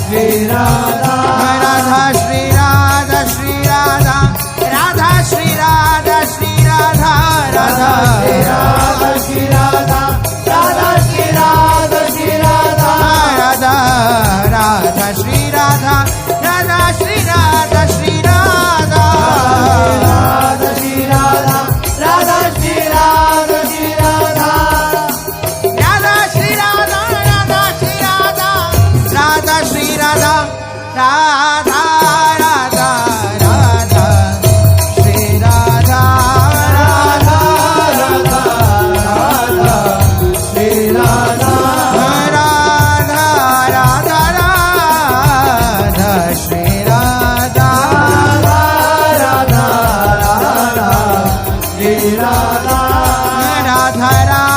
Shri Radha Radha Shri Radha Shri Radha Radha Shri Radha Shri Radha Radha Shri Radha Shri Radha Radha Shri Radha Shri Radha Radha Radha Shri Radha Radha Shri Radha Shri Radha Radha Shri Radha Radha Shri Radha Shri Radha Radha Shri Radha Radha Shri Radha Radha Shri Radha Radha Radha Radha Shri Radha Radha Radha Radha Shri Radha Radha Radha Radha Shri Radha Radha Radha Radha Shri Radha Radha